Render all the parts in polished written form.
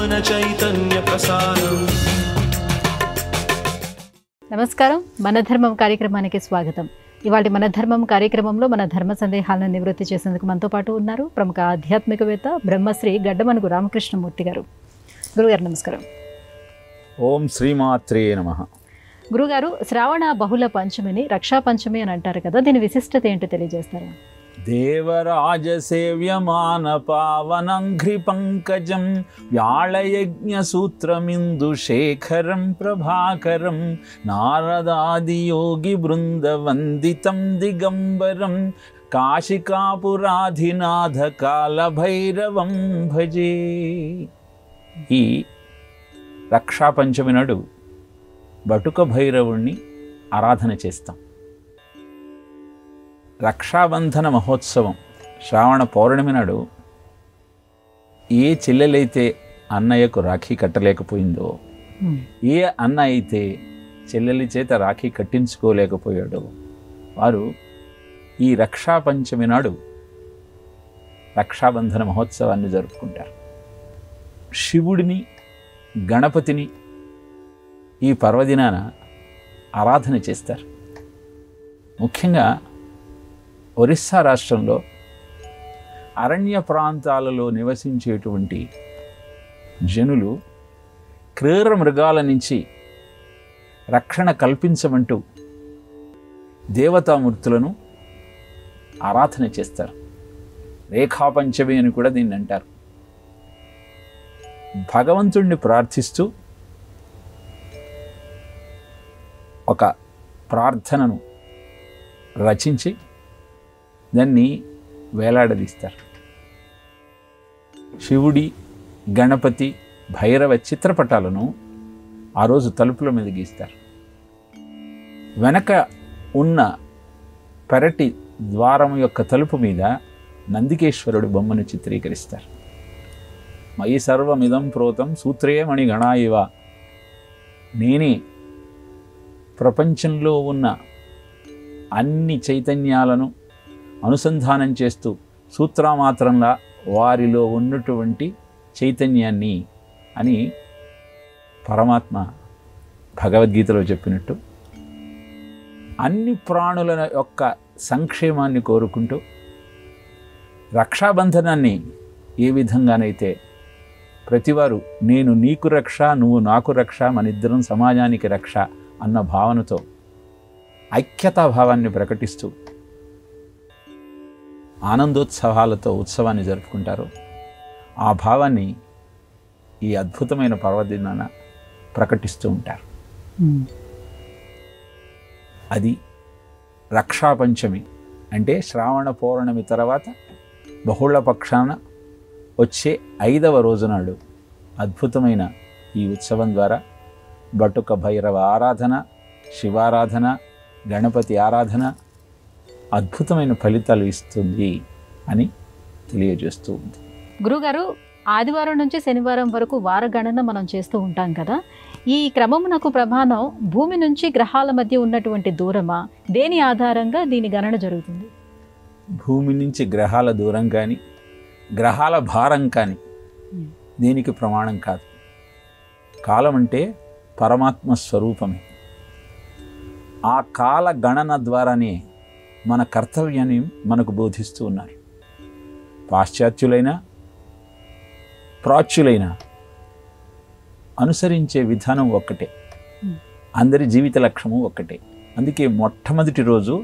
ज्ञान चैतन्य प्रसारम्। నమస్కారం, మన ధర్మం కార్యక్రమానికి స్వాగతం. ఇవాళ మన ధర్మం కార్యక్రమంలో మన ధర్మ సందేహాలను నివృత్తి చేసేందుకు మనతో పాటు ఉన్నారు ప్రముఖ ఆధ్యాత్మికవేత్త బ్రహ్మశ్రీ గడ్డమనుగు రామకృష్ణమూర్తి గారు. గురుగారు నమస్కారం. ఓం శ్రీమాత్రే నమః. గురుగారు, శ్రావణ బహుళ పంచమిని రక్షా పంచమి అని అంటారు కదా, దీని విశిష్టత ఏంటో తెలియజేస్తారా? దేవరాజ సేవ్యమాన పావనంఘ్రి పంకజం వ్యాళయజ్ఞ సూత్రమిందు శేఖరం ప్రభాకరం నారదాది యోగి బృంద వందితం దిగంబరం కాశికాపురాధినాథ కాల భైరవం భజే. ఈ రక్షా పంచమి నాడు బటుక భైరవుణ్ణి ఆరాధన చేస్తాం. రక్షాబంధన మహోత్సవం శ్రావణ పౌర్ణమి నాడు ఏ చెల్లెలైతే అన్నయ్యకు రాఖీ కట్టలేకపోయిందో, ఏ అన్న అయితే చెల్లెలి చేత రాఖీ కట్టించుకోలేకపోయాడో వారు ఈ రక్షా పంచమి నాడు రక్షాబంధన మహోత్సవాన్ని జరుపుకుంటారు. శివుడిని, గణపతిని ఈ పర్వదినాన ఆరాధన చేస్తారు. ముఖ్యంగా ఒరిస్సా రాష్ట్రంలో అరణ్య ప్రాంతాలలో నివసించేటువంటి జనులు క్రూర మృగాల నుంచి రక్షణ కల్పించమంటూ దేవతామూర్తులను ఆరాధన చేస్తారు. రేఖాపంచమి అని కూడా దీన్ని అంటారు. భగవంతుణ్ణి ప్రార్థిస్తూ ఒక ప్రార్థనను రచించి దాన్ని వేలాడదీస్తారు. శివుడి, గణపతి, భైరవ చిత్రపటాలను ఆ రోజు తలుపుల మీద గీస్తారు. వెనక ఉన్న పెరటి ద్వారం యొక్క తలుపు మీద నందికేశ్వరుడి బొమ్మను చిత్రీకరిస్తారు. మయి సర్వమిదం ప్రోతం సూత్రే మణి గణాయివ, నేనే ప్రపంచంలో ఉన్న అన్ని చైతన్యాలను అనుసంధానం చేస్తూ సూత్రమాత్రంగా వారిలో ఉన్నటువంటి చైతన్యాన్ని అని పరమాత్మ భగవద్గీతలో చెప్పినట్టు అన్ని ప్రాణుల యొక్క సంక్షేమాన్ని కోరుకుంటూ రక్షాబంధనాన్ని ఏ విధంగానైతే ప్రతివారు నేను నీకు రక్ష, నువ్వు నాకు రక్ష, మనిద్దరం సమాజానికి రక్ష అన్న భావనతో ఐక్యతాభావాన్ని ప్రకటిస్తూ ఆనందోత్సవాలతో ఉత్సవాన్ని జరుపుకుంటారు. ఆ భావాన్ని ఈ అద్భుతమైన పర్వదినాన ప్రకటిస్తూ ఉంటారు. అది రక్షాపంచమి అంటే శ్రావణ పౌర్ణమి తర్వాత బహుళ పక్షాన వచ్చే 5వ రోజు నాడు అద్భుతమైన ఈ ఉత్సవం ద్వారా బటుక భైరవ ఆరాధన, శివారాధన, గణపతి ఆరాధన అద్భుతమైన ఫలితాలు ఇస్తుంది అని తెలియజేస్తూ ఉంది. గురుగారు, ఆదివారం నుంచి శనివారం వరకు వార గణన మనం చేస్తూ ఉంటాం కదా, ఈ క్రమమునకు ప్రమాణం భూమి నుంచి గ్రహాల మధ్య ఉన్నటువంటి దూరమా? దేని ఆధారంగా దీని గణన జరుగుతుంది? భూమి నుంచి గ్రహాల దూరం కానీ, గ్రహాల భారం కానీ దీనికి ప్రమాణం కాదు. కాలం అంటే పరమాత్మ స్వరూపమే. ఆ కాల గణన ద్వారానే మన కర్తవ్యాన్ని మనకు బోధిస్తూ ఉన్నారు. పాశ్చాత్యులైనా ప్రాచ్యులైనా అనుసరించే విధానం ఒక్కటే, అందరి జీవిత లక్ష్యము ఒక్కటే. అందుకే మొట్టమొదటి రోజు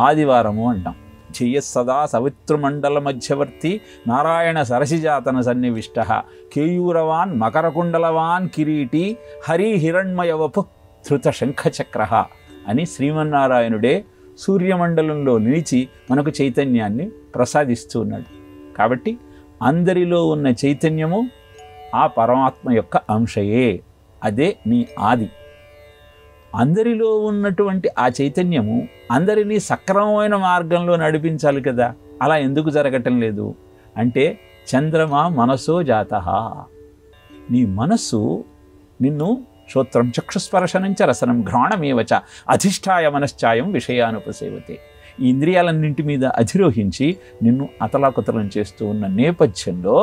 ఆదివారము అంటాం. చెయ్య సదా సవితృమండల మధ్యవర్తి నారాయణ సరసిజాతన సన్నివిష్ట కేయూరవాన్ మకరకుండలవాన్ కిరీటి హరి హిరణ్మయవపు ధృత శంఖచక్ర అని శ్రీమన్నారాయణుడే సూర్యమండలంలో నిలిచి మనకు చైతన్యాన్ని ప్రసాదిస్తూ ఉన్నాడు. కాబట్టి అందరిలో ఉన్న చైతన్యము ఆ పరమాత్మ యొక్క అంశయే, అదే నీ ఆది. అందరిలో ఉన్నటువంటి ఆ చైతన్యము అందరినీ సక్రమమైన మార్గంలో నడిపించాలి కదా. అలా ఎందుకు జరగటం లేదు అంటే చంద్రమా మనసో జాతః, నీ మనస్సు నిన్ను శ్రోత్రం చక్షుస్పర్శనం చ రసనం ఘ్రాణమేవచ అధిష్టాయ మనశ్చాయం విషయానుపసేవతే. ఈ ఇంద్రియాలన్నింటి మీద అధిరోహించి నిన్ను అతలాకుతలం చేస్తూ ఉన్న నేపథ్యంలో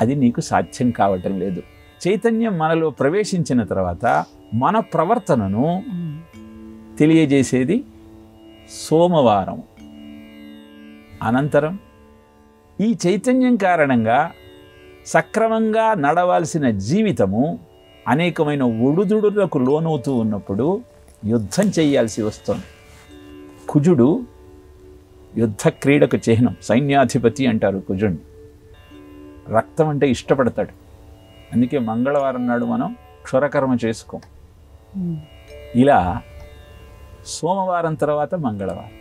అది నీకు సాధ్యం కావటం లేదు. చైతన్యం మనలో ప్రవేశించిన తర్వాత మన ప్రవర్తనను తెలియజేసేది సోమవారం. అనంతరం ఈ చైతన్యం కారణంగా సక్రమంగా నడవాల్సిన జీవితము అనేకమైన ఒడుదుడులకు లోనవుతూ ఉన్నప్పుడు యుద్ధం చేయాల్సి వస్తుంది. కుజుడు యుద్ధ క్రీడకు చిహ్నం, సైన్యాధిపతి అంటారు కుజుడిని. రక్తం అంటే ఇష్టపడతాడు. అందుకే మంగళవారం నాడు మనం క్షురకర్మ చేసుకోం. ఇలా సోమవారం తర్వాత మంగళవారం.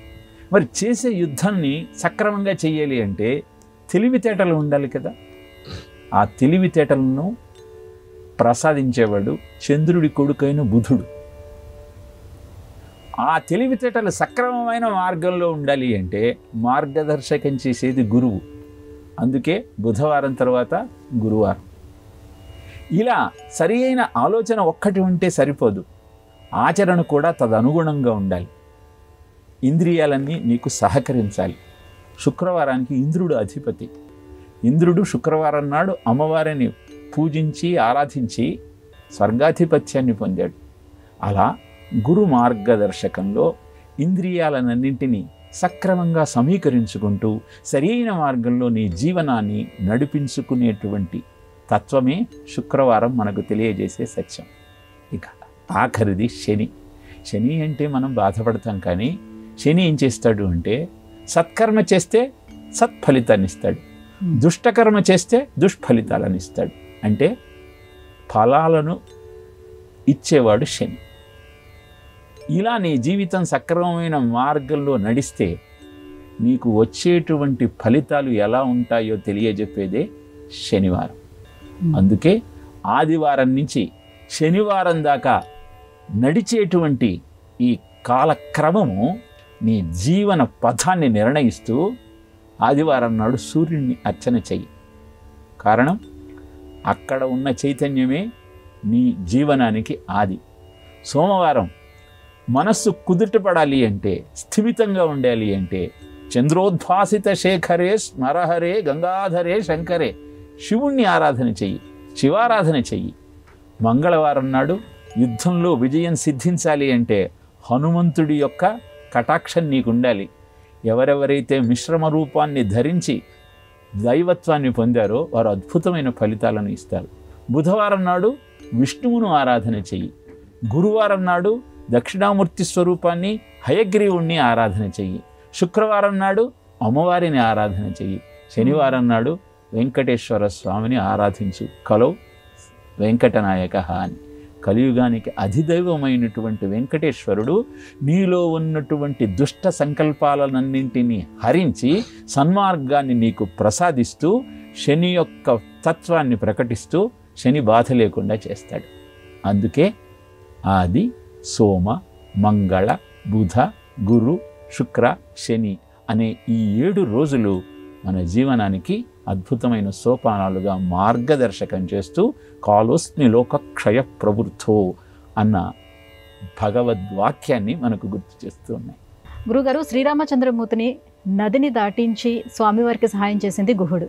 మరి చేసే యుద్ధాన్ని సక్రమంగా చేయాలి అంటే తెలివితేటలు ఉండాలి కదా. ఆ తెలివితేటలను ప్రసాదించేవాడు చంద్రుడి కొడుకైన బుధుడు. ఆ తెలివితేటలు సక్రమమైన మార్గంలో ఉండాలి అంటే మార్గదర్శకం చేసేది గురువు. అందుకే బుధవారం తర్వాత గురువారం. ఇలా సరి అయిన ఆలోచన ఒక్కటి ఉంటే సరిపోదు, ఆచరణ కూడా తదనుగుణంగా ఉండాలి. ఇంద్రియాలన్నీ నీకు సహకరించాలి. శుక్రవారానికి ఇంద్రుడు అధిపతి. ఇంద్రుడు శుక్రవారం నాడు అమ్మవారిని పూజించి ఆరాధించి స్వర్గాధిపత్యాన్ని పొందాడు. అలా గురు మార్గదర్శకంలో ఇంద్రియాలన్నింటినీ సక్రమంగా సమీకరించుకుంటూ సరైన మార్గంలో నీ జీవనాన్ని నడిపించుకునేటువంటి తత్వమే శుక్రవారం మనకు తెలియజేసే సత్యం. ఇక ఆఖరిది శని. శని అంటే మనం బాధపడతాం, కానీ శని ఏం చేస్తాడు అంటే సత్కర్మ చేస్తే సత్ఫలితాన్ని ఇస్తాడు, దుష్టకర్మ చేస్తే దుష్ఫలితాలను ఇస్తాడు. అంటే ఫలాలను ఇచ్చేవాడు శని. ఇలా నీ జీవితం సక్రమమైన మార్గంలో నడిస్తే నీకు వచ్చేటువంటి ఫలితాలు ఎలా ఉంటాయో తెలియజెప్పేదే శనివారం. అందుకే ఆదివారం నుంచి శనివారం దాకా నడిచేటువంటి ఈ కాలక్రమము నీ జీవన పథాన్ని నిర్ణయిస్తూ ఆదివారం నాడు సూర్యుడిని అర్చన చెయ్యి. కారణం, అక్కడ ఉన్న చైతన్యమే నీ జీవనానికి ఆది. సోమవారం మనస్సు కుదుటపడాలి అంటే, స్థిమితంగా ఉండాలి అంటే చంద్రోద్భాసిత శేఖరే స్మరహరే గంగాధరే శంకరే శివుణ్ణి ఆరాధన చెయ్యి, శివారాధన చెయ్యి. మంగళవారం నాడు యుద్ధంలో విజయం సిద్ధించాలి అంటే హనుమంతుడి యొక్క కటాక్షం నీకు ఉండాలి. ఎవరెవరైతే మిశ్రమ రూపాన్ని ధరించి దైవత్వాన్ని పొందారో వారు అద్భుతమైన ఫలితాలను ఇస్తారు. బుధవారం నాడు విష్ణువును ఆరాధన చెయ్యి. గురువారం నాడు దక్షిణామూర్తి స్వరూపాన్ని హయగ్రీవుణ్ణి ఆరాధన చెయ్యి. శుక్రవారం నాడు అమ్మవారిని ఆరాధన చెయ్యి. శనివారం నాడు వెంకటేశ్వర స్వామిని ఆరాధించు. కలౌ వెంకటనాయక అని. కలియుగానికి అధిదైవమైనటువంటి వెంకటేశ్వరుడు నీలో ఉన్నటువంటి దుష్ట సంకల్పాలన్నింటినీ హరించి సన్మార్గాన్ని నీకు ప్రసాదిస్తూ శని యొక్క తత్వాన్ని ప్రకటిస్తూ శని బాధ లేకుండా చేస్తాడు. అందుకే ఆది, సోమ, మంగళ, బుధ, గురు, శుక్ర, శని అనే ఈ 7 రోజులు మన జీవనానికి అద్భుతమైన సోపానాలుగా మార్గదర్శకం చేస్తూ కాలోస్మి లోకక్షయ ప్రవృద్ధో అన్న భగవద్వాక్యాన్ని మనకు గుర్తు చేస్తూ ఉన్నాయి. గురుగారు, శ్రీరామచంద్రమూర్తిని నదిని దాటించి స్వామివారికి సహాయం చేసింది గుహుడు.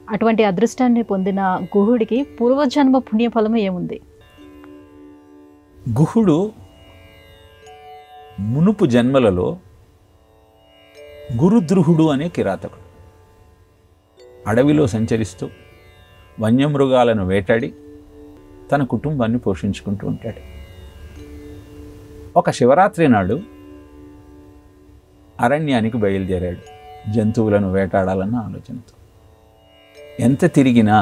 అటువంటి అదృష్టాన్ని పొందిన గుహుడికి పూర్వజన్మ పుణ్యఫలము ఏముంది? గుహుడు మునుపు జన్మలలో గురుద్రుహుడు అనే కిరాతకుడు అడవిలో సంచరిస్తూ వన్యమృగాలను వేటాడి తన కుటుంబాన్ని పోషించుకుంటూ ఉంటాడు. ఒక శివరాత్రి నాడు అరణ్యానికి బయలుదేరాడు జంతువులను వేటాడాలన్న ఆలోచనతో. ఎంత తిరిగినా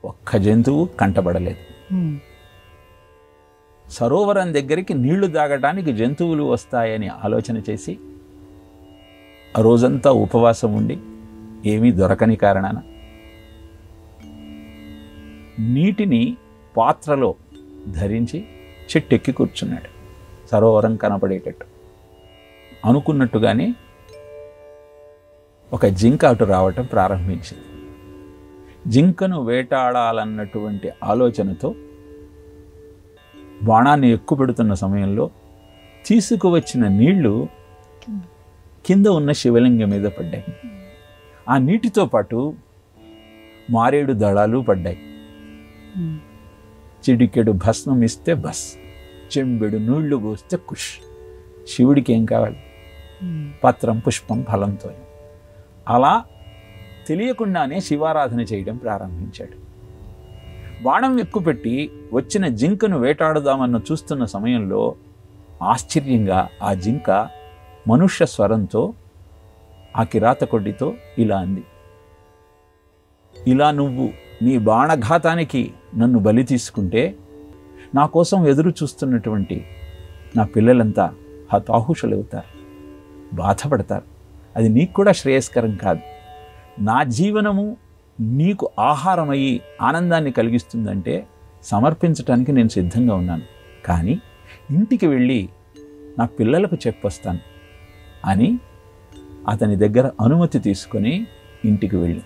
ఒక్క జంతువు కంటపడలేదు. సరోవరం దగ్గరికి నీళ్లు తాగటానికి జంతువులు వస్తాయని ఆలోచన చేసి ఆ రోజంతా ఉపవాసం ఉండి ఏమీ దొరకని కారణాన నీటిని పాత్రలో ధరించి చెట్టెక్కి కూర్చున్నాడు. సరోవరం కనపడేటట్టు అనుకున్నట్టుగానే ఒక జింక అటు రావటం ప్రారంభించింది. జింకను వేటాడాలన్నటువంటి ఆలోచనతో బాణాన్ని ఎక్కుపెడుతున్న సమయంలో తీసుకువచ్చిన నీళ్లు కింద ఉన్న శివలింగం మీద పడ్డాయి. ఆ నీటితో పాటు మారేడు దళాలు పడ్డాయి. చిడికెడు భస్మం ఇస్తే బస్, చెంబెడు నీళ్లు పోస్తే కుష్. శివుడికి ఏం కావాలి? పత్రం, పుష్పం, ఫలంతో. అలా తెలియకుండానే శివారాధన చేయడం ప్రారంభించాడు. బాణం ఎక్కుపెట్టి వచ్చిన జింకను వేటాడుదామన్న చూస్తున్న సమయంలో ఆశ్చర్యంగా ఆ జింక మనుష్య స్వరంతో ఆ కిరాతకొడ్డితో ఇలా అంది, ఇలా నువ్వు నీ బాణఘాతానికి నన్ను బలి తీసుకుంటే నా కోసం ఎదురు చూస్తున్నటువంటి నా పిల్లలంతా హతాహుషులవుతారు, బాధపడతారు. అది నీకు కూడా శ్రేయస్కరం కాదు. నా జీవనము నీకు ఆహారమయ్యి ఆనందాన్ని కలిగిస్తుందంటే సమర్పించటానికి నేను సిద్ధంగా ఉన్నాను. కానీ ఇంటికి వెళ్ళి నా పిల్లలకు చెప్పొస్తాను అని అతని దగ్గర అనుమతి తీసుకొని ఇంటికి వెళ్ళి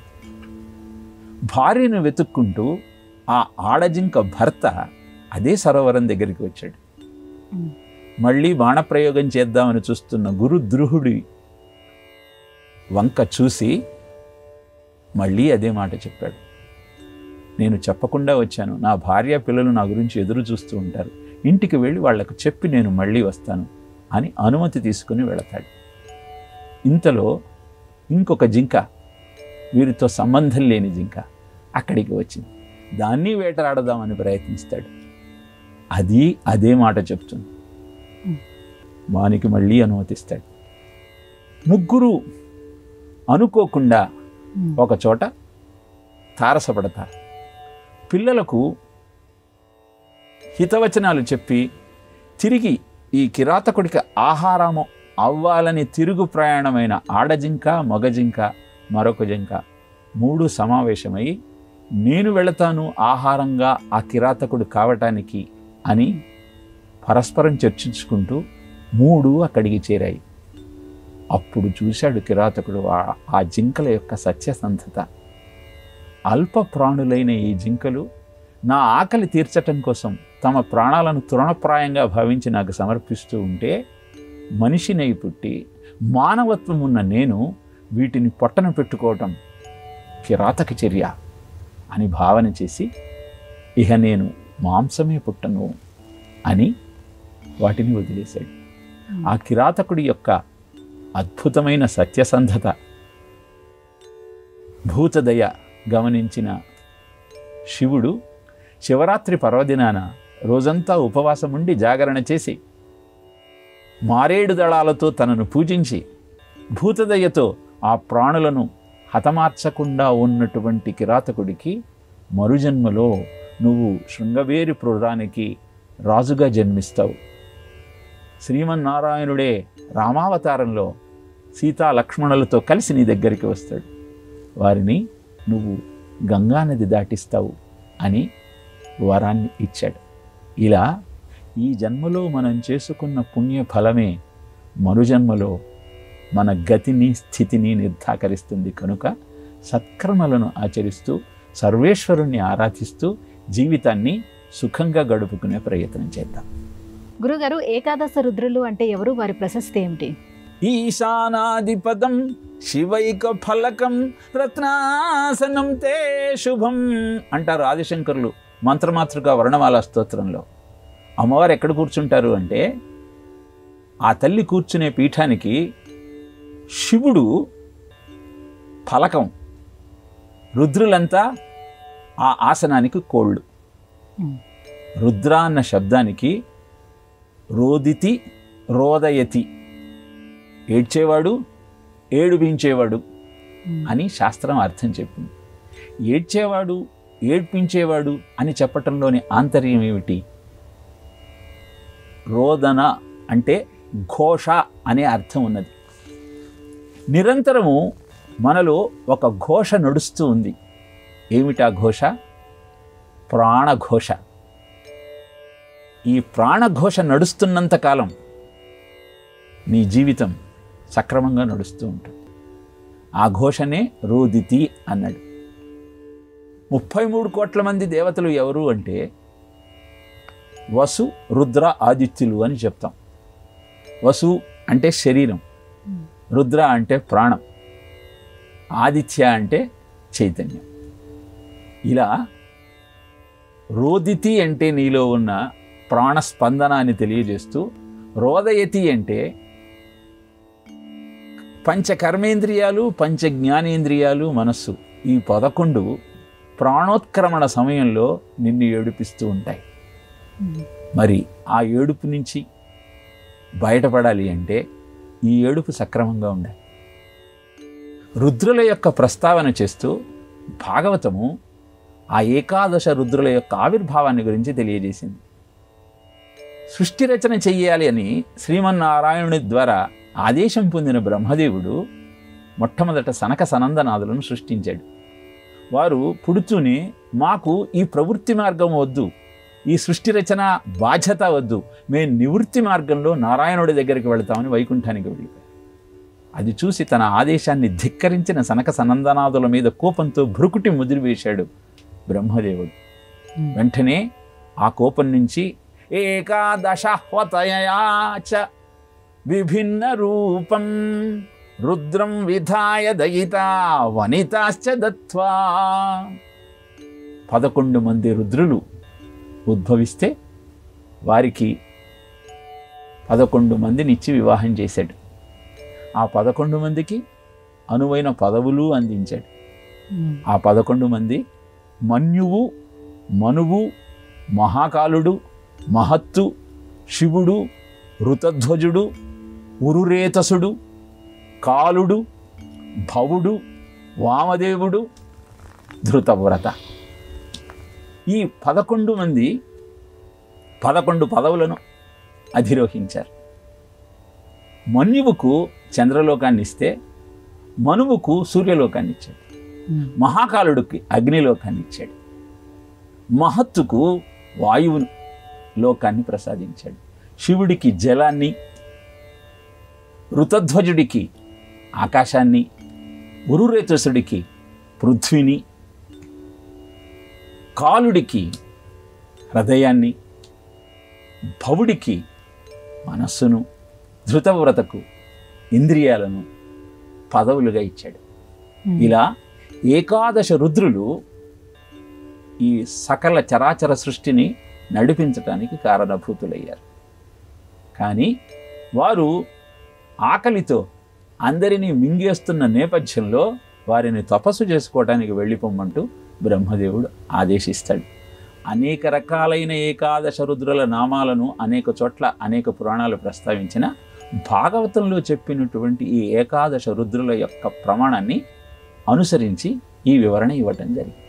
భార్యను వెతుక్కుంటూ ఆ ఆడజింక భర్త అదే సరోవరం దగ్గరికి వచ్చాడు. మళ్ళీ బాణప్రయోగం చేద్దామని చూస్తున్న గురుద్రుహుడి వంక చూసి మళ్ళీ అదే మాట చెప్పాడు. నేను చెప్పకుండా వచ్చాను, నా భార్య పిల్లలు నా గురించి ఎదురు చూస్తూ ఉంటారు, ఇంటికి వెళ్ళి వాళ్లకు చెప్పి నేను మళ్ళీ వస్తాను అని అనుమతి తీసుకుని వెళతాడు. ఇంతలో ఇంకొక జింక, వీరితో సంబంధం లేని జింక అక్కడికి వచ్చింది. దాన్ని వేటలాడదామని ప్రయత్నిస్తాడు. అది అదే మాట చెప్తుంది. వానికి మళ్ళీ అనుమతిస్తాడు. ముగ్గురు అనుకోకుండా ఒక చోట తారసపడతారు. పిల్లలకు హితవచనాలు చెప్పి తిరిగి ఈ కిరాతకుడికి ఆహారము అవ్వాలని తిరుగు ప్రయాణమైన ఆడజింక, మగజింక, మరొక జింక మూడు సమావేశమై నేను వెళతాను ఆహారంగా ఆ కిరాతకుడు కావటానికి అని పరస్పరం చర్చించుకుంటూ మూడు అక్కడికి చేరాయి. అప్పుడు చూశాడు కిరాతకుడు ఆ జింకల యొక్క సత్యసంధత. అల్ప ప్రాణులైన ఈ జింకలు నా ఆకలి తీర్చటం కోసం తమ ప్రాణాలను తృణప్రాయంగా భావించి నాకు సమర్పిస్తూ ఉంటే మనిషినై పుట్టి మానవత్వం ఉన్న నేను వీటిని పొట్టన పెట్టుకోవటం కిరాతక చర్య అని భావన చేసి ఇహ నేను మాంసమే పుట్టను అని వాటిని వదిలేశాడు. ఆ కిరాతకుడి యొక్క అద్భుతమైన సత్యసంధత, భూతదయ గమనించిన శివుడు శివరాత్రి పర్వదినాన రోజంతా ఉపవాసం ఉండి జాగరణ చేసి మారేడు దళాలతో తనను పూజించి భూతదయతో ఆ ప్రాణులను హతమార్చకుండా ఉన్నటువంటి కిరాతకుడికి మరుజన్మలో నువ్వు శృంగవేరి పురానికి రాజుగా జన్మిస్తావు, శ్రీమన్నారాయణుడే రామావతారంలో సీతా లక్ష్మణులతో కలిసి నీ దగ్గరికి వస్తాడు, వారిని నువ్వు గంగానది దాటిస్తావు అని వరాన్ని ఇచ్చాడు. ఇలా ఈ జన్మలో మనం చేసుకున్న పుణ్య ఫలమే మరుజన్మలో మన గతిని స్థితిని నిర్ధాకరిస్తుంది. కనుక సత్కర్మలను ఆచరిస్తూ సర్వేశ్వరుణ్ణి ఆరాధిస్తూ జీవితాన్ని సుఖంగా గడుపుకునే ప్రయత్నం చేద్దాం. గురుగారు, ఏకాదశ రుద్రులు అంటే ఎవరు, వారి ప్రశస్తి ఏమిటి? ఈశానాదిపదం శివైక ఫలకం రత్నాసనం తే శుభం అంటారు ఆదిశంకరులు మంత్రమాతృక వర్ణమాల స్తోత్రంలో. అమ్మవారు ఎక్కడ కూర్చుంటారు అంటే ఆ తల్లి కూర్చునే పీఠానికి శివుడు ఫలకం, రుద్రులంతా ఆ ఆసనానికి కోళ్ళు. రుద్ర అన్న శబ్దానికి రోదితి, రోదయతి, ఏడ్చేవాడు, ఏడిపించేవాడు అని శాస్త్రం అర్థం చెప్పింది. ఏడ్చేవాడు, ఏడ్పించేవాడు అని చెప్పటంలోని ఆంతర్యం ఏమిటి? రోదన అంటే ఘోష అనే అర్థం ఉన్నది. నిరంతరము మనలో ఒక ఘోష నడుస్తూ ఉంది. ఏమిటా ఘోష? ప్రాణఘోష. ఈ ప్రాణఘోష నడుస్తున్నంతకాలం నీ జీవితం సక్రమంగా నడుస్తూ ఉంటుంది. ఆ ఘోషనే రోదితి అన్నాడు. 33 కోట్ల మంది దేవతలు ఎవరు అంటే వసు, రుద్ర, ఆదిత్యులు అని చెప్తాం. వసు అంటే శరీరం, రుద్ర అంటే ప్రాణం, ఆదిత్య అంటే చైతన్యం. ఇలా రోదితి అంటే నీలో ఉన్న ప్రాణస్పందనాన్ని తెలియజేస్తూ, రోదయతి అంటే పంచకర్మేంద్రియాలు, పంచజ్ఞానేంద్రియాలు, మనస్సు, ఈ 11 ప్రాణోత్క్రమణ సమయంలో నిన్ను ఏడిపిస్తూ ఉంటాయి. మరి ఆ ఏడుపు నుంచి బయటపడాలి అంటే ఈ ఏడుపు సక్రమంగా ఉండాలి. రుద్రుల యొక్క ప్రస్తావన చేస్తూ భాగవతము ఆ ఏకాదశ రుద్రుల యొక్క ఆవిర్భావాన్ని గురించి తెలియజేసింది. సృష్టి రచన చెయ్యాలి అని శ్రీమన్నారాయణుని ద్వారా ఆదేశం పొందిన బ్రహ్మదేవుడు మొట్టమొదట సనక సనందనాదులను సృష్టించాడు. వారు పుడుతూనే మాకు ఈ ప్రవృత్తి మార్గం వద్దు, ఈ సృష్టి రచన బాధ్యత వద్దు, మేము నివృత్తి మార్గంలో నారాయణుడి దగ్గరికి వెళతామని వైకుంఠానికి వెళ్ళిపోయారు. అది చూసి తన ఆదేశాన్ని ధిక్కరించిన సనక సనందనాదుల మీద కోపంతో భృకుటి ముదిరివేశాడు బ్రహ్మదేవుడు. వెంటనే ఆ కోపం నుంచి ఏకాదశహ్వతయాచ విభిన్న రూపం రుద్రం విధాయ దయితా వనితాశ్చ దత్వా 11 మంది రుద్రులు ఉద్భవిస్తే వారికి 11 మందిని ఇచ్చి వివాహం చేశాడు. ఆ 11 మందికి అనువైన పదవులు అందించాడు. ఆ 11 మంది మన్యువు, మనువు, మహాకాలుడు, మహత్తు, శివుడు, ఋతధ్వజుడు, ఉరురేతసుడు, కాలుడు, భవుడు, వామదేవుడు, ధృతవ్రత. ఈ 11 మంది 11 పదవులను అధిరోహించారు. మన్యువుకు చంద్రలోకాన్ని ఇస్తే మనువుకు సూర్యలోకాన్ని ఇచ్చాడు. మహాకాలుడికి అగ్నిలోకాన్ని ఇచ్చాడు. మహత్తుకు వాయువు లోకాన్ని ప్రసాదించాడు. శివుడికి జలాన్ని, ఋతధ్వజుడికి ఆకాశాన్ని, ఉరురేతసుడికి పృథ్వీని, కాలుడికి హృదయాన్ని, భవుడికి మనస్సును, ధృతవ్రతకు ఇంద్రియాలను పదవులుగా ఇచ్చాడు. ఇలా ఏకాదశ రుద్రులు ఈ సకల చరాచర సృష్టిని నడిపించటానికి కారణభూతులయ్యారు. కానీ వారు ఆకలితో అందరినీ మింగేస్తున్న నేపథ్యంలో వారిని తపస్సు చేసుకోవడానికి వెళ్ళిపోమ్మంటూ బ్రహ్మదేవుడు ఆదేశిస్తాడు. అనేక రకాలైన ఏకాదశ రుద్రుల నామాలను అనేక చోట్ల అనేక పురాణాలు ప్రస్తావించిన భాగవతంలో చెప్పినటువంటి ఈ ఏకాదశ రుద్రుల యొక్క ప్రమాణాన్ని అనుసరించి ఈ వివరణ ఇవ్వటం జరిగింది.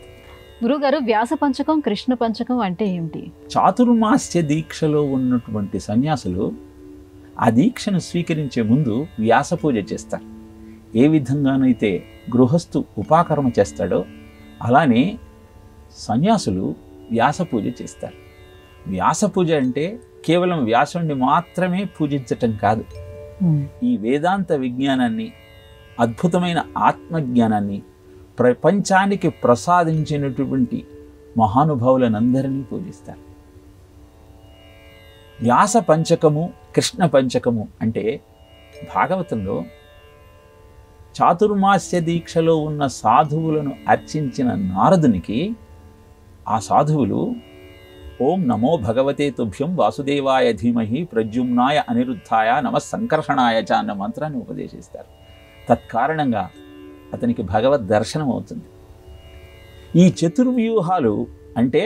గురుగారు, వ్యాస పంచకం, కృష్ణ పంచకం అంటే ఏమిటి? చాతుర్మాస్య దీక్షలో ఉన్నటువంటి సన్యాసులు ఆ దీక్షను స్వీకరించే ముందు వ్యాస పూజ చేస్తారు. ఏ విధంగానైతే గృహస్థు ఉపాకర్మ చేస్తాడో అలానే సన్యాసులు వ్యాస పూజ చేస్తారు. వ్యాస పూజ అంటే కేవలం వ్యాసుడిని మాత్రమే పూజించటం కాదు. ఈ వేదాంత విజ్ఞానాన్ని, అద్భుతమైన ఆత్మజ్ఞానాన్ని ప్రపంచానికి ప్రసాదించినటువంటి మహానుభావులనందరినీ పూజిస్తారు. వ్యాస పంచకము, కృష్ణ పంచకము అంటే భాగవతంలో చాతుర్మాస్య దీక్షలో ఉన్న సాధువులను అర్చించిన నారదునికి ఆ సాధువులు ఓం నమో భగవతే తుభ్యం వాసుదేవాయ ధీమహి ప్రద్యుమ్నాయ అనిరుద్ధాయ నమః సంకర్షణాయ చ అన్న మంత్రాన్ని ఉపదేశిస్తారు. తత్కారణంగా అతనికి భగవద్ దర్శనం అవుతుంది. ఈ చతుర్వ్యూహాలు అంటే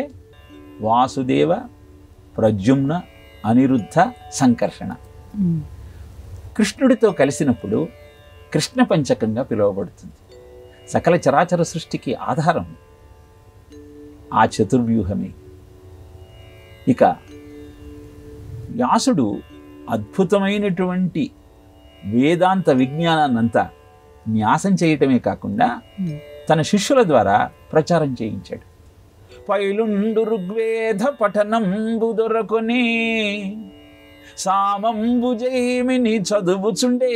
వాసుదేవ, ప్రద్యుమ్న, అనిరుద్ధ, సంకర్షణ కృష్ణుడితో కలిసినప్పుడు కృష్ణ పంచకంగా పిలువబడుతుంది. సకల చరాచర సృష్టికి ఆధారం ఆ చతుర్వ్యూహమే. ఇక వ్యాసుడు అద్భుతమైనటువంటి వేదాంత విజ్ఞానాన్నంతా న్యాసం చేయటమే కాకుండా తన శిష్యుల ద్వారా ప్రచారం చేయించాడు. పైలుండు ఋగ్వేద పఠనంబు దొరకొని సామంబు జైమిని చదువుచుండే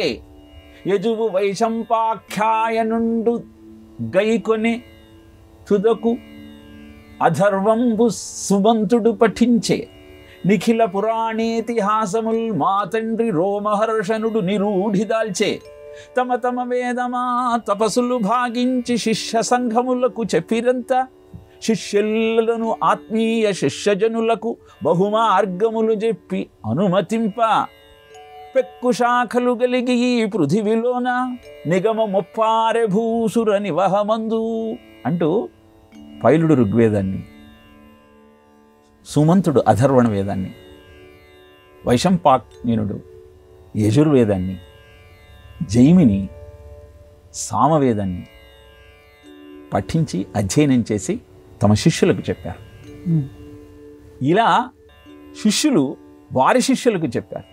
యజువు వైశంపాఖ్యాయనుండు గైకొని తుదకు అధర్వంబు సుమంతుడు పఠించే నిఖిల పురాణేతిహాసముల్ మా తండ్రి రోమహర్షణుడు నిరూఢిదాల్చే తమ తమ వేదమా తపసులు భాగించి శిష్య సంఘములకు చెప్పిరంత శిష్యులను ఆత్మీయ శిష్యజనులకు బహుమార్గములు చెప్పి అనుమతింప పెక్కు శాఖలు కలిగి ఈ పృథివిలోన నిగమ ముప్పారె భూసుర నివహమందు అంటూ పైలుడు ఋగ్వేదాన్ని, సుమంతుడు అథర్వణ వేదాన్ని, వైశంపాయనుడు యజుర్వేదాన్ని, జైమిని సామవేదాన్ని పఠించి అధ్యయనం చేసి తమ శిష్యులకు చెప్పారు. ఇలా శిష్యులు వారి శిష్యులకు చెప్పారు.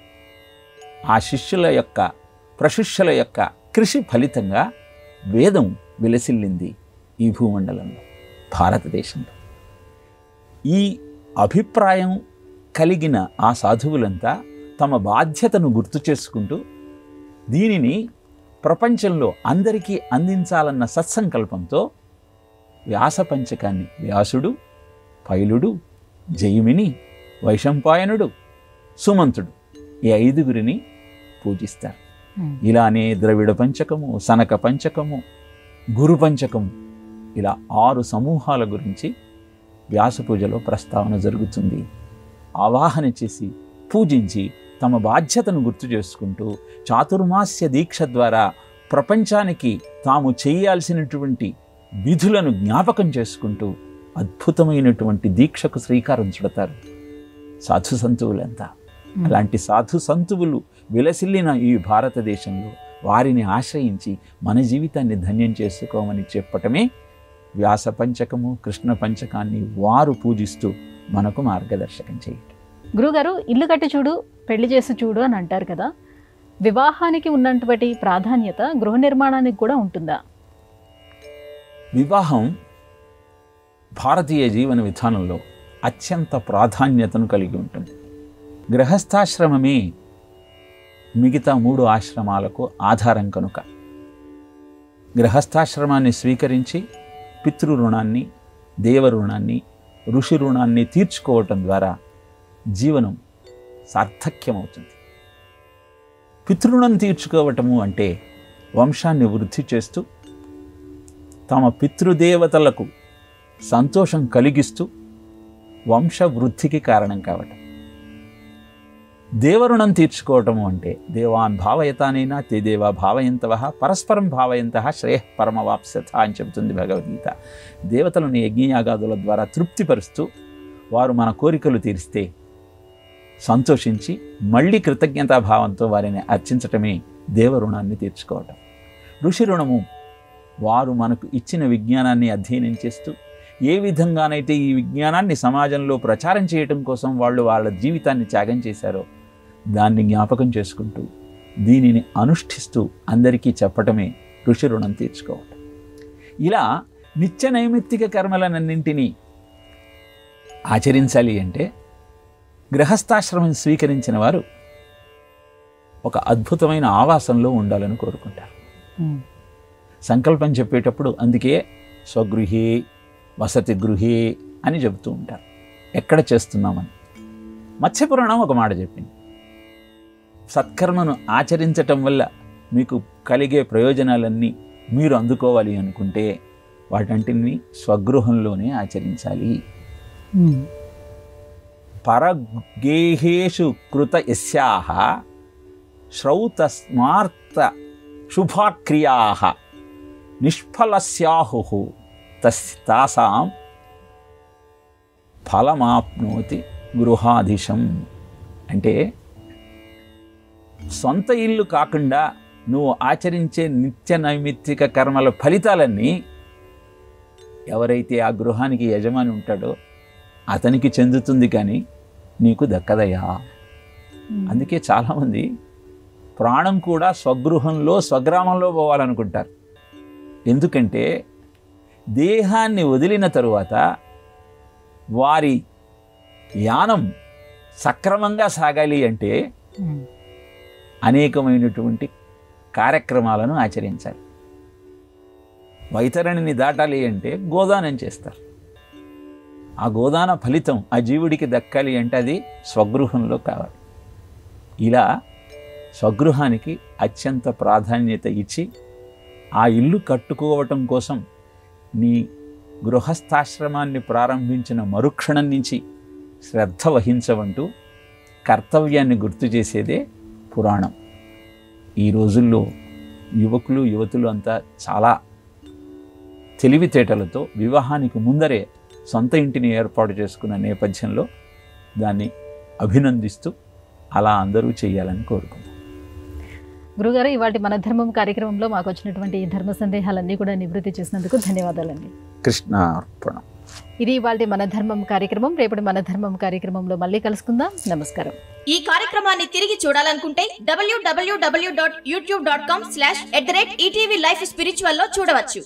ఆ శిష్యుల యొక్క ప్రశిష్యుల యొక్క కృషి ఫలితంగా వేదం విలసిల్లింది ఈ భూమండలంలో, భారతదేశంలో. ఈ అభిప్రాయం కలిగిన ఆ సాధువులంతా తమ బాధ్యతను గుర్తు చేసుకుంటూ దీనిని ప్రపంచంలో అందరికీ అందించాలన్న సత్సంకల్పంతో వ్యాస పంచకాన్ని వ్యాసుడు, పైలుడు, జైమిని, వైశంపాయనుడు, సుమంతుడు ఈ 5గురిని పూజిస్తారు. ఇలానే ద్రవిడ పంచకము, సనక పంచకము, గురు పంచకము, ఇలా 6 సమూహాల గురించి వ్యాస పూజలో ప్రస్తావన జరుగుతుంది. ఆవాహన చేసి పూజించి తమ బాధ్యతను గుర్తు చేసుకుంటూ చాతుర్మాస్య దీక్ష ద్వారా ప్రపంచానికి తాము చేయాల్సినటువంటి విధులను జ్ఞాపకం చేసుకుంటూ అద్భుతమైనటువంటి దీక్షకు శ్రీకారం చుడతారు సాధు సంతువులంతా. అలాంటి సాధు సంతువులు విలసిల్లిన ఈ భారతదేశంలో వారిని ఆశ్రయించి మన జీవితాన్ని ధన్యం చేసుకోమని చెప్పటమే వ్యాస పంచకము, కృష్ణ పంచకాన్ని వారు పూజిస్తూ మనకు మార్గదర్శకం చేయటం. గురుగారు, ఇల్లు కట్టి చూడు, పెళ్లి చేసి చూడు అని అంటారు కదా, వివాహానికి ఉన్నటువంటి ప్రాధాన్యత గృహ నిర్మాణానికి కూడా ఉంటుందా? వివాహం భారతీయ జీవన విధానంలో అత్యంత ప్రాధాన్యతను కలిగి ఉంటుంది. గృహస్థాశ్రమమే మిగతా 3 ఆశ్రమాలకు ఆధారం కనుక గృహస్థాశ్రమాన్ని స్వీకరించి పితృ రుణాన్ని, దేవ రుణాన్ని, ఋషి రుణాన్ని తీర్చుకోవటం ద్వారా జీవనం సార్థక్యమవుతుంది. పితృరుణం తీర్చుకోవటము అంటే వంశాన్ని వృద్ధి చేస్తూ తమ పితృదేవతలకు సంతోషం కలిగిస్తూ వంశవృద్ధికి కారణం కావటం. దేవరుణం తీర్చుకోవటము అంటే దేవాన్ భావయతానైనా తే దేవా భావయంతవః పరస్పరం భావయంతః శ్రేయః పరమవాప్స్యథ అని చెబుతుంది భగవద్గీత. దేవతలను యజ్ఞయాగాదుల ద్వారా తృప్తిపరుస్తూ వారు మన కోరికలు తీరిస్తే సంతోషించి మళ్ళీ కృతజ్ఞతాభావంతో వారిని అర్చించటమే దేవరుణాన్ని తీర్చుకోవటం. ఋషి రుణము వారు మనకు ఇచ్చిన విజ్ఞానాన్ని అధ్యయనం చేస్తూ ఏ విధంగానైతే ఈ విజ్ఞానాన్ని సమాజంలో ప్రచారం చేయటం కోసం వాళ్ళు వాళ్ళ జీవితాన్ని త్యాగం చేశారో దాన్ని జ్ఞాపకం చేసుకుంటూ దీనిని అనుష్ఠిస్తూ అందరికీ చెప్పటమే ఋషి రుణం తీర్చుకోవటం. ఇలా నిత్య నైమిత్తిక కర్మలనన్నింటినీ ఆచరించాలి అంటే గృహస్థాశ్రమం స్వీకరించిన వారు ఒక అద్భుతమైన ఆవాసంలో ఉండాలని కోరుకుంటారు. సంకల్పం చెప్పేటప్పుడు అందుకే స్వగృహే వసతి గృహే అని చెబుతూ ఉంటారు. ఎక్కడ చేస్తున్నామని. మత్స్యపురాణం ఒక మాట చెప్పింది, సత్కర్మను ఆచరించటం వల్ల మీకు కలిగే ప్రయోజనాలన్నీ మీరు అందుకోవాలి అనుకుంటే వాటంటిని స్వగృహంలోనే ఆచరించాలి. పరగేహేషు కృత యస్యాః శ్రౌత స్మార్త శుభాక్రియాః నిష్ఫలస్యాహుః తాసాం ఫలమాప్నోతి గృహాధీశం. అంటే సొంత ఇల్లు కాకుండా నువ్వు ఆచరించే నిత్య నైమిత్తిక కర్మల ఫలితాలన్నీ ఎవరైతే ఆ గృహానికి యజమాని ఉంటాడో అతనికి చెందుతుంది, కానీ నీకు దక్కదయా. అందుకే చాలామంది ప్రాణం కూడా స్వగృహంలో స్వగ్రామంలో పోవాలనుకుంటారు. ఎందుకంటే దేహాన్ని వదిలిన తరువాత వారి యానం సక్రమంగా సాగాలి అంటే అనేకమైనటువంటి కార్యక్రమాలను ఆచరించాలి. వైతరణిని దాటాలి అంటే గోదానం చేస్తారు. ఆ గోదాన ఫలితం ఆ జీవుడికి దక్కాలి అంటే అది స్వగృహంలో కావాలి. ఇలా స్వగృహానికి అత్యంత ప్రాధాన్యత ఇచ్చి ఆ ఇల్లు కట్టుకోవటం కోసం నీ గృహస్థాశ్రమాన్ని ప్రారంభించిన మరుక్షణం నుంచి శ్రద్ధ వహించవంటూ కర్తవ్యాన్ని గుర్తు చేసేదే పురాణం. ఈ రోజుల్లో యువకులు యువతులు అంతా చాలా తెలివితేటలతో వివాహానికి ముందరే సొంత ఇంటిని ఏర్పాటు చేసుకున్న నేపథ్యంలో దాన్ని అభినందిస్తూ అలా అందరూ చేయాలని కోరుకుంటున్నాను. గురుగారు, ఇవాళ మన ధర్మం కార్యక్రమంలో మాకు వచ్చినటువంటి ఈ ధర్మ సందేహాలన్నీ కూడా నివృత్తి చేసినందుకు ధన్యవాదాలండి. కృష్ణార్పణం. ఇది ఇవాళ మన ధర్మం కార్యక్రమం. రేపటి మన ధర్మం కార్యక్రమంలో మళ్ళీ కలుసుకుందాం. నమస్కారం. ఈ కార్యక్రమాన్ని తిరిగి చూడాలనుకుంటే www.youtube.com/ETV Life Spiritual లో చూడవచ్చు.